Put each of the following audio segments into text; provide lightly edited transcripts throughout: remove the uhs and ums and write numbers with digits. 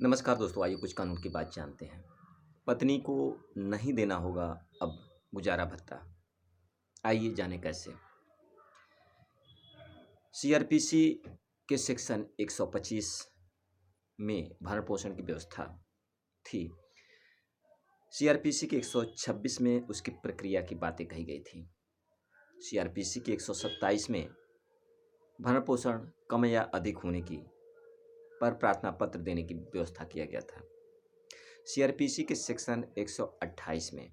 नमस्कार दोस्तों, आइए कुछ कानून की बात जानते हैं। पत्नी को नहीं देना होगा अब गुजारा भत्ता। आइए जानें कैसे। सीआरपीसी के सेक्शन 125 में भरण पोषण की व्यवस्था थी। सीआरपीसी के 126 में उसकी प्रक्रिया की बातें कही गई थी। सीआरपीसी के 127 में भरण पोषण कम या अधिक होने की पर प्रार्थना पत्र देने की व्यवस्था किया गया था। सीआरपीसी के सेक्शन 128 में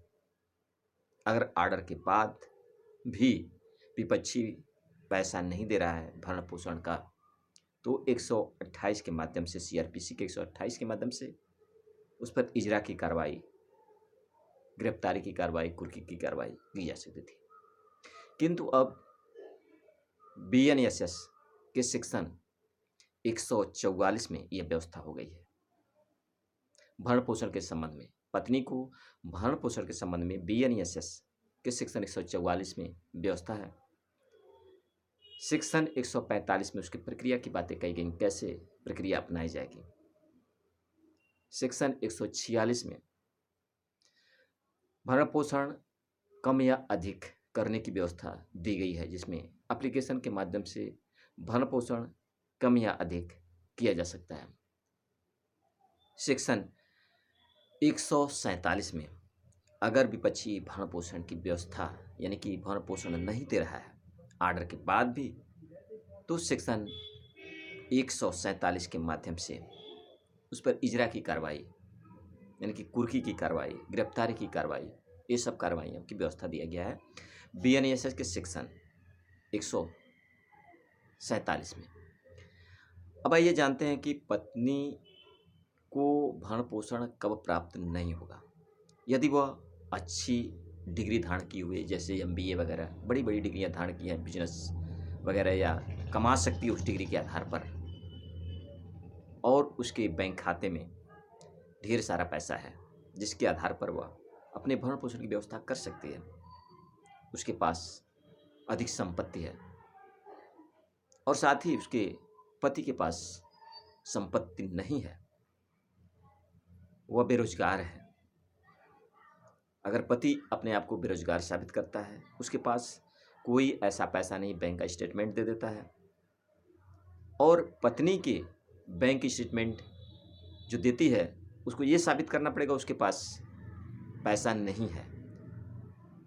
अगर ऑर्डर के बाद भी विपक्षी पैसा नहीं दे रहा है भरण पोषण का, तो 128 के माध्यम से सीआरपीसी के 128 के माध्यम से उस पर इजरा की कार्रवाई, गिरफ्तारी की कार्रवाई, कुर्की की कार्रवाई की जा सकती थी। किंतु अब बीएनएसएस के सेक्शन 144 में यह व्यवस्था हो गई है। भरण पोषण के संबंध में पत्नी को भरण पोषण के संबंध में बीएनएसएस के सेक्शन 144 में व्यवस्था है। सेक्शन 145 में उसकी प्रक्रिया की बातें कही गई, कैसे प्रक्रिया अपनाई जाएगी। सेक्शन 146 में भरण पोषण कम या अधिक करने की व्यवस्था दी गई है, जिसमें एप्लीकेशन के माध्यम से भरण पोषण कम या अधिक किया जा सकता है। सेक्शन 147 में अगर विपक्षी भरण पोषण की व्यवस्था यानी कि भरण पोषण नहीं दे रहा है ऑर्डर के बाद भी, तो सेक्शन 147 के माध्यम से उस पर इजरा की कार्रवाई यानी कि कुर्की की कार्रवाई, गिरफ्तारी की कार्रवाई, ये सब कार्रवाइयों की व्यवस्था दिया गया है बीएनएसएस के सेक्शन 147 में। अब आइए जानते हैं कि पत्नी को भरण पोषण कब प्राप्त नहीं होगा। यदि वह अच्छी डिग्री धारण की हुई, जैसे एमबीए वगैरह बड़ी बड़ी डिग्रियां धारण की हैं, बिजनेस वगैरह, या कमा सकती है उस डिग्री के आधार पर, और उसके बैंक खाते में ढेर सारा पैसा है जिसके आधार पर वह अपने भरण पोषण की व्यवस्था कर सकती है, उसके पास अधिक संपत्ति है और साथ ही उसके पति के पास संपत्ति नहीं है, वह बेरोजगार है। अगर पति अपने आप को बेरोजगार साबित करता है, उसके पास कोई ऐसा पैसा नहीं, बैंक का स्टेटमेंट दे देता है, और पत्नी के बैंक स्टेटमेंट जो देती है उसको ये साबित करना पड़ेगा उसके पास पैसा नहीं है।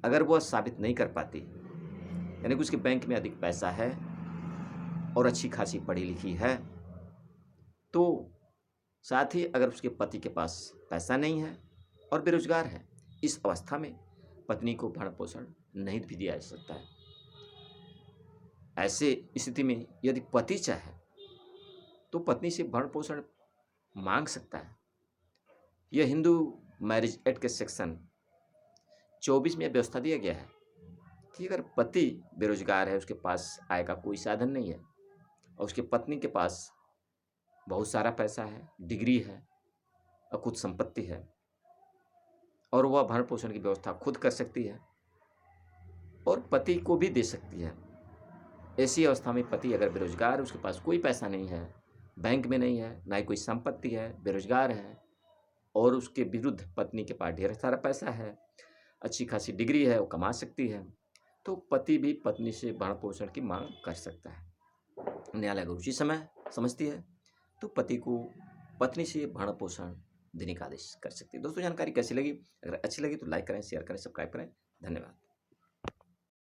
अगर वह साबित नहीं कर पाती, यानी कि उसके बैंक में अधिक पैसा है और अच्छी खासी पढ़ी लिखी है, तो साथ ही अगर उसके पति के पास पैसा नहीं है और बेरोजगार है, इस अवस्था में पत्नी को भरण पोषण नहीं भी दिया जा सकता है। ऐसे स्थिति में यदि पति चाहे तो पत्नी से भरण पोषण मांग सकता है। यह हिंदू मैरिज एक्ट के सेक्शन 24 में व्यवस्था दिया गया है कि अगर पति बेरोजगार है, उसके पास आय का कोई साधन नहीं है, और उसके पत्नी के पास बहुत सारा पैसा है, डिग्री है और कुछ संपत्ति है, और वह भरण पोषण की व्यवस्था खुद कर सकती है और पति को भी दे सकती है। ऐसी अवस्था में पति अगर बेरोजगार है, उसके पास कोई पैसा नहीं है, बैंक में नहीं है, ना ही कोई संपत्ति है, बेरोजगार है, और उसके विरुद्ध पत्नी के पास ढेर सारा पैसा है, अच्छी खासी डिग्री है, वो कमा सकती है, तो पति भी पत्नी से भरण पोषण की मांग कर सकता है। न्यायालय अगर उसी समय समझती है तो पति को पत्नी से भरण पोषण देने का आदेश कर सकती है। दोस्तों, जानकारी कैसी लगी? अगर अच्छी लगी तो लाइक करें, शेयर करें, सब्सक्राइब करें। धन्यवाद।